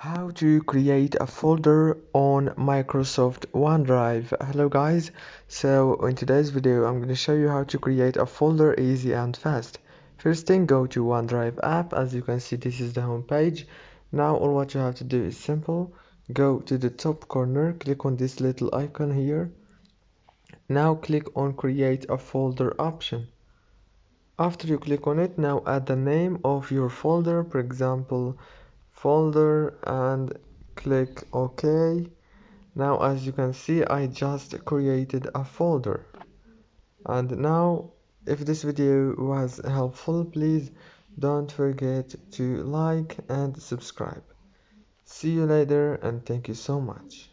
How to create a folder on Microsoft OneDrive. Hello guys, so in today's video I'm going to show you how to create a folder easy and fast. First thing, go to OneDrive app. As you can see, this is the home page. Now all what you have to do is simple. Go to the top corner, click on this little icon here. Now click on create a folder option. After you click on it, now add the name of your folder, for example folder, and click OK. Now as you can see, I just created a folder. And now if this video was helpful, please don't forget to like and subscribe. See you later and thank you so much.